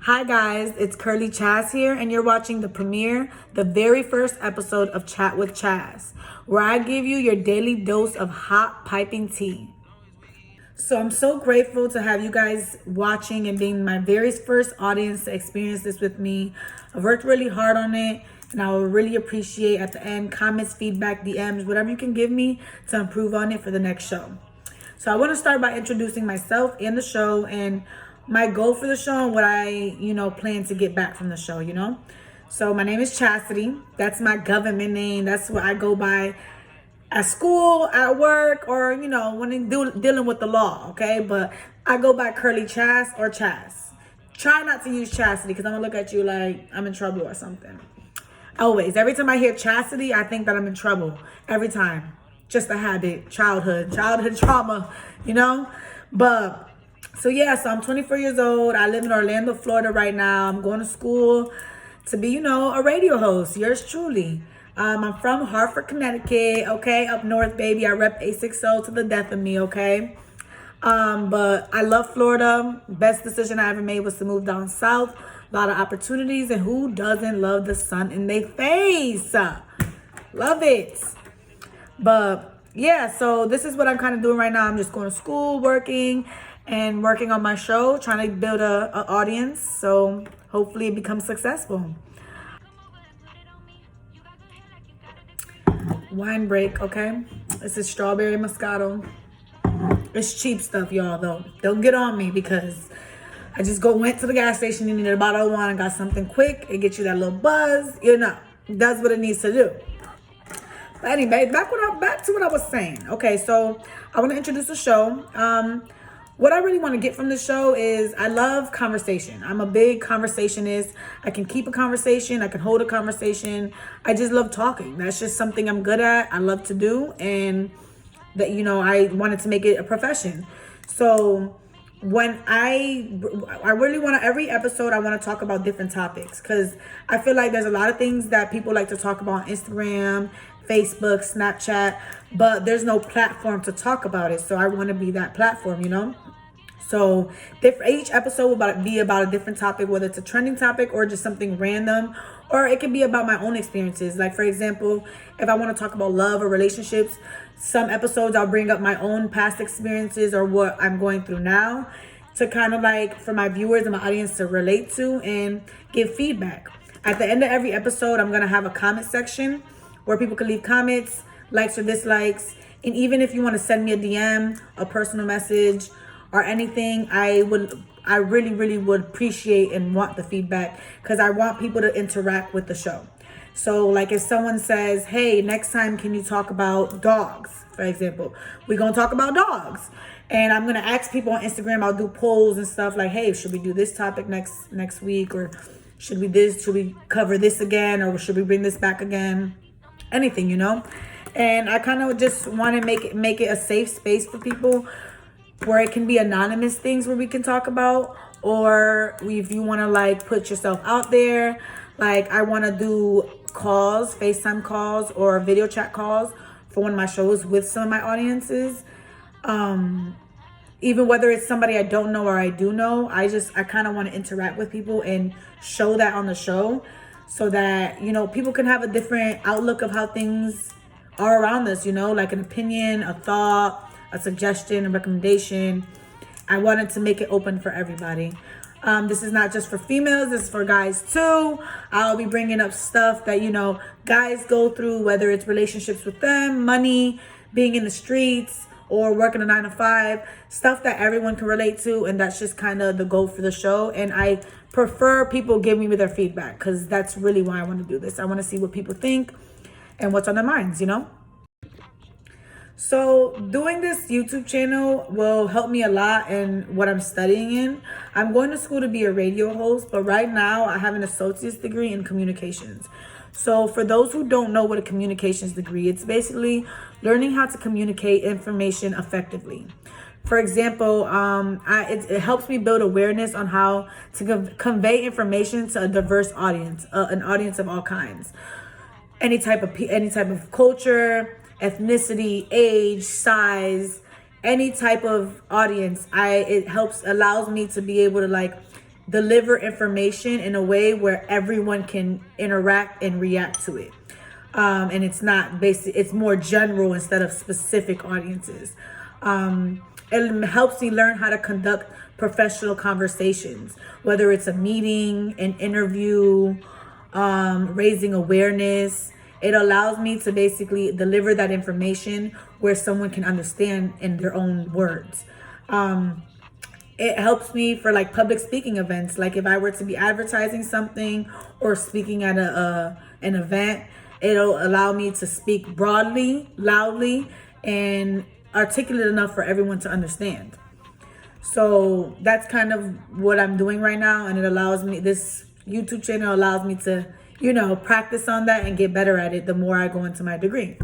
Hi guys, it's Curly Chaz here, and you're watching the very first episode of Chat with Chaz, where I give you your daily dose of hot piping tea. So I'm so grateful to have you guys watching and being my very first audience to experience this with me. I've worked really hard on it, and I will really appreciate at the end comments, feedback, DMs, whatever you can give me to improve on it for the next show. So I want to start by introducing myself and the show and my goal for the show and what I, plan to get back from the show. So my name is Chastity. That's my government name. That's what I go by at school, at work, or, when I'm dealing with the law, okay? But I go by Curly Chaz or Chaz. Try not to use Chastity because I'm going to look at you like I'm in trouble or something. Always. Every time I hear Chastity, I think that I'm in trouble. Every time. Just a habit. Childhood trauma, But so I'm 24 years old. I live in Orlando, Florida right now. I'm going to school to be, a radio host. Yours truly. I'm from Hartford, Connecticut. Okay, up north, baby. I rep 860 to the death of me. Okay. But I love Florida. Best decision I ever made was to move down south. A lot of opportunities, and who doesn't love the sun in their face? Love it. But so this is what I'm kind of doing right now. I'm just going to school, working on my show, trying to build a audience. So hopefully it becomes successful. Wine break, okay? This is strawberry Moscato. It's cheap stuff, y'all, though. Don't get on me because I just went to the gas station and needed a bottle of wine and got something quick. It gets you that little buzz, That's what it needs to do. But anyway, back to what I was saying. Okay, so I want to introduce the show. What I really want to get from the show is I love conversation. I'm a big conversationist. I can keep a conversation. I can hold a conversation. I just love talking. That's just something I'm good at. I love to do. And that, I wanted to make it a profession. So when I really want to, every episode, I want to talk about different topics because I feel like there's a lot of things that people like to talk about on Instagram, Facebook, Snapchat, but there's no platform to talk about it. So I want to be that platform, So each episode will be about a different topic, whether it's a trending topic or just something random, or it can be about my own experiences. Like, for example, if I want to talk about love or relationships, some episodes I'll bring up my own past experiences or what I'm going through now to kind of like for my viewers and my audience to relate to and give feedback. At the end of every episode, I'm going to have a comment section where people can leave comments, likes or dislikes. And even if you want to send me a DM, a personal message, or anything, I really, really would appreciate and want the feedback because I want people to interact with the show. So like if someone says, hey, next time can you talk about dogs, for example, we're going to talk about dogs. And I'm going to ask people on Instagram, I'll do polls and stuff like, hey, should we do this topic next week? Or should we cover this again? Or should we bring this back again? Anything, And I kind of just want to make it a safe space for people where it can be anonymous things where we can talk about, or if you want to like put yourself out there, like I want to do calls, FaceTime calls or video chat calls for one of my shows with some of my audiences. Even whether it's somebody I don't know or I do know, I kind of want to interact with people and show that on the show so that, people can have a different outlook of how things are around us, like an opinion, a thought, a suggestion, a recommendation. I wanted to make it open for everybody. This is not just for females, this is for guys too. I'll be bringing up stuff that, guys go through, whether it's relationships with them, money, being in the streets, or working a 9-to-5, stuff that everyone can relate to. And that's just kind of the goal for the show. And I prefer people give me their feedback because that's really why I want to do this. I want to see what people think and what's on their minds, So doing this YouTube channel will help me a lot in what I'm studying in. I'm going to school to be a radio host, but right now I have an associate's degree in communications. So for those who don't know what a communications degree, it's basically learning how to communicate information effectively. For example, it helps me build awareness on how to convey information to a diverse audience, an audience of all kinds. Any type of culture, ethnicity, age, size, any type of audience. It allows me to be able to like deliver information in a way where everyone can interact and react to it. And it's not basic, it's more general instead of specific audiences. It helps me learn how to conduct professional conversations, whether it's a meeting, an interview, raising awareness. It allows me to basically deliver that information where someone can understand in their own words. It helps me for like public speaking events. Like if I were to be advertising something or speaking at an event, it'll allow me to speak broadly, loudly, and articulate enough for everyone to understand. So that's kind of what I'm doing right now. And it allows me, this YouTube channel allows me to, you know, practice on that and get better at it the more I go into my degree.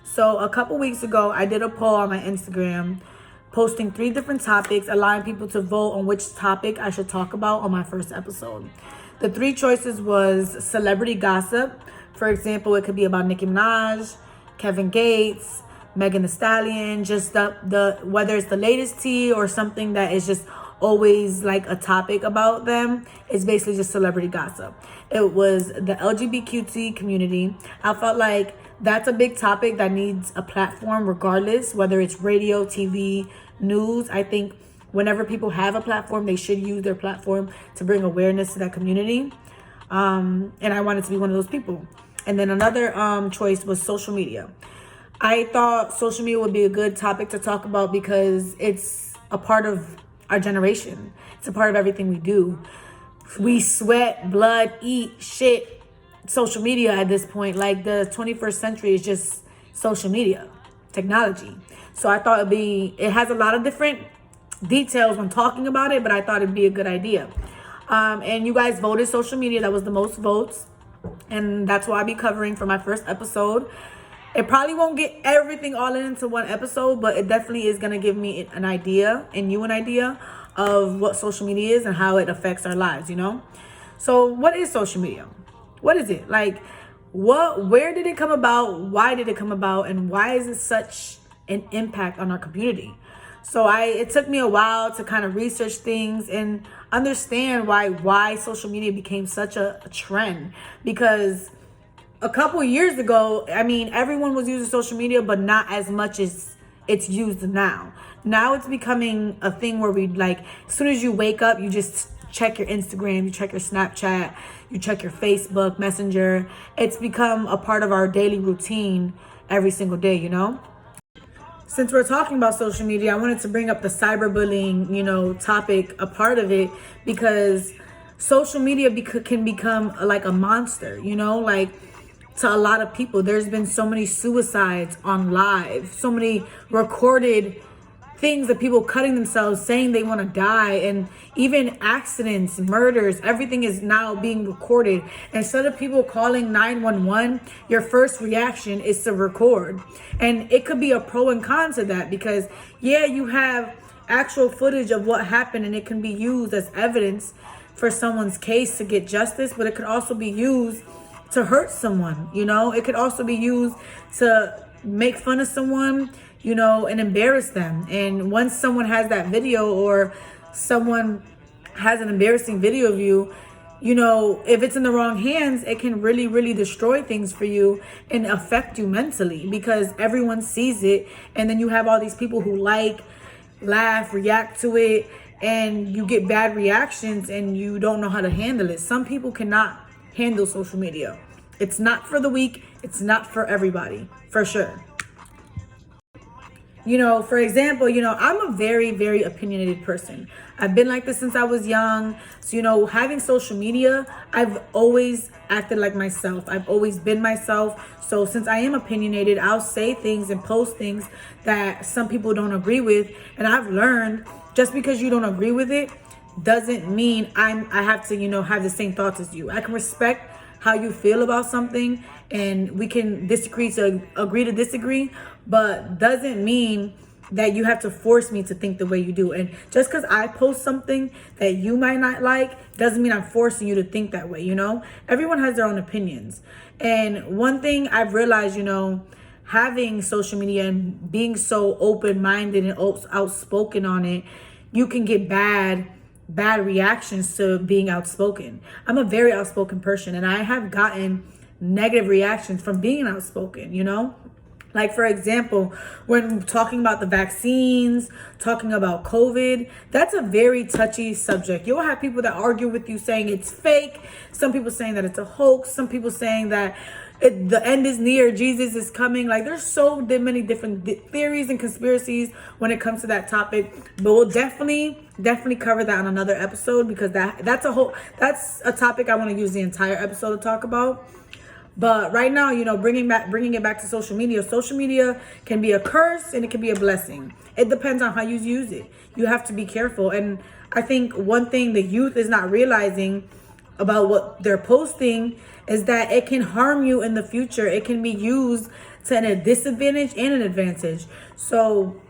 So a couple weeks ago, I did a poll on my Instagram posting 3 different topics, allowing people to vote on which topic I should talk about on my first episode. The 3 choices was celebrity gossip. For example, it could be about Nicki Minaj, Kevin Gates, Megan Thee Stallion, just the whether it's the latest tea or something that is just always like a topic about them. It's basically just celebrity gossip. It was the LGBTQ community. I felt like that's a big topic that needs a platform regardless, whether it's radio, TV, news. I think whenever people have a platform, they should use their platform to bring awareness to that community. And I wanted to be one of those people. And then another choice was social media. I thought social media would be a good topic to talk about because it's a part of our generation. It's a part of everything we do. We sweat, blood, eat, shit, social media at this point. Like the 21st century is just social media, technology. So I thought it has a lot of different details when talking about it, but I thought it'd be a good idea. And you guys voted social media. That was the most votes. And that's what I'll be covering for my first episode. It probably won't get everything all into one episode, but it definitely is going to give me an idea and you an idea of what social media is and how it affects our lives, you know? So what is social media? What is it? Like, where did it come about? Why did it come about? And why is it such an impact on our community? So it took me a while to kind of research things and understand why social media became such a trend. Because a couple years ago, I mean, everyone was using social media, but not as much as it's used now. Now it's becoming a thing where we like, as soon as you wake up, you just check your Instagram, you check your Snapchat, you check your Facebook Messenger. It's become a part of our daily routine every single day, you know? Since we're talking about social media, I wanted to bring up the cyberbullying, you know, topic, a part of it, because social media can become like a monster, you know, like to a lot of people. There's been so many suicides on live, so many recorded things that people cutting themselves, saying they want to die, and even accidents, murders, everything is now being recorded. Instead of people calling 911, your first reaction is to record. And it could be a pro and con to that, because yeah, you have actual footage of what happened and it can be used as evidence for someone's case to get justice, but it could also be used to hurt someone, you know? It could also be used to make fun of someone, you know, and embarrass them. And once someone has that video, or someone has an embarrassing video of you, you know, if it's in the wrong hands, it can really, really destroy things for you and affect you mentally, because everyone sees it. And then you have all these people who like, laugh, react to it, and you get bad reactions and you don't know how to handle it. Some people cannot handle social media. It's not for the weak. It's not for everybody, for sure. You know, for example, you know, I'm a very, very opinionated person. I've been like this since I was young. So, you know, having social media, I've always acted like myself. I've always been myself. So since I am opinionated, I'll say things and post things that some people don't agree with. And I've learned, just because you don't agree with it doesn't mean I have to, you know, have the same thoughts as you. I can respect how you feel about something, and we can disagree to agree to disagree, but doesn't mean that you have to force me to think the way you do. And just because I post something that you might not like doesn't mean I'm forcing you to think that way, you know? Everyone has their own opinions. And one thing I've realized, you know, having social media and being so open-minded and outspoken on it, you can get bad reactions to being outspoken. I'm a very outspoken person, and I have gotten negative reactions from being outspoken, you know? Like, for example, when talking about the vaccines, talking about COVID, that's a very touchy subject. You'll have people that argue with you saying it's fake. Some people saying that it's a hoax. Some people saying that the end is near, Jesus is coming. Like, there's so many different theories and conspiracies when it comes to that topic. But we'll definitely cover that on another episode, because that's a topic I want to use the entire episode to talk about. But right now, you know, bringing it back to social media. Social media can be a curse and it can be a blessing. It depends on how you use it. You have to be careful. And I think one thing the youth is not realizing about what they're posting is that it can harm you in the future. It can be used to a disadvantage and an advantage. So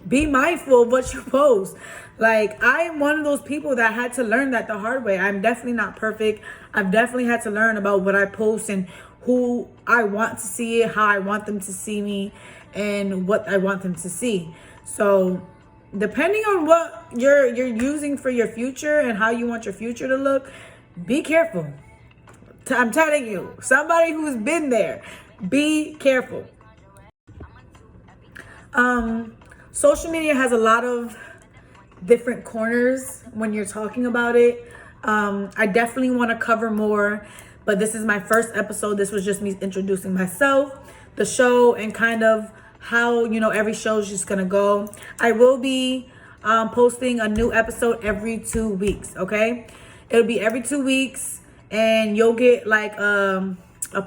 be mindful of what you post. Like, I am one of those people that had to learn that the hard way. I'm definitely not perfect. I've definitely had to learn about what I post and who I want to see it, how I want them to see me, and what I want them to see. So depending on what you're using for your future and how you want your future to look, be careful. I'm telling you, somebody who's been there, be careful. Social media has a lot of different corners when you're talking about it. I definitely want to cover more, but this is my first episode. This was just me introducing myself, the show, and kind of how, you know, every show is just gonna go. I will be posting a new episode every 2 weeks. Okay, it'll be every 2 weeks, and you'll get like a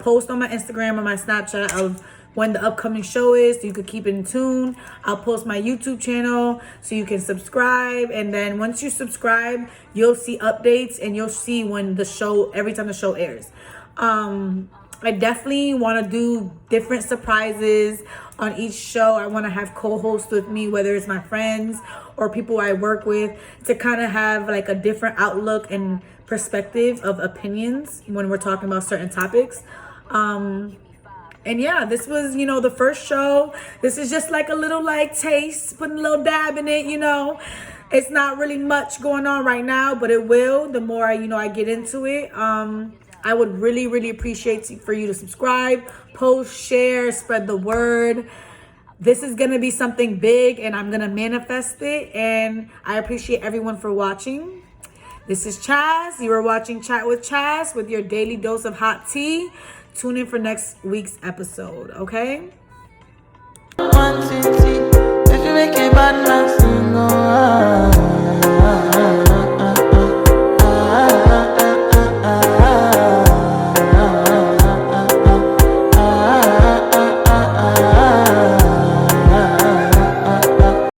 post on my Instagram or my Snapchat of when the upcoming show is, so you could keep in tune. I'll post my YouTube channel so you can subscribe, and then once you subscribe, you'll see updates and you'll see when every time the show airs. I definitely want to do different surprises on each show. I want to have co-hosts with me, whether it's my friends or people I work with, to kind of have like a different outlook and perspective of opinions when we're talking about certain topics. And yeah, this was, you know, the first show. This is just like a little like taste, putting a little dab in it, you know. It's not really much going on right now, but it will the more I get into it. I would really, really appreciate for you to subscribe, post, share, spread the word. This is going to be something big, and I'm going to manifest it. And I appreciate everyone for watching. This is Chaz. You are watching Chat with Chaz with your daily dose of hot tea. Tune in for next week's episode, okay? If you make a bad man sing,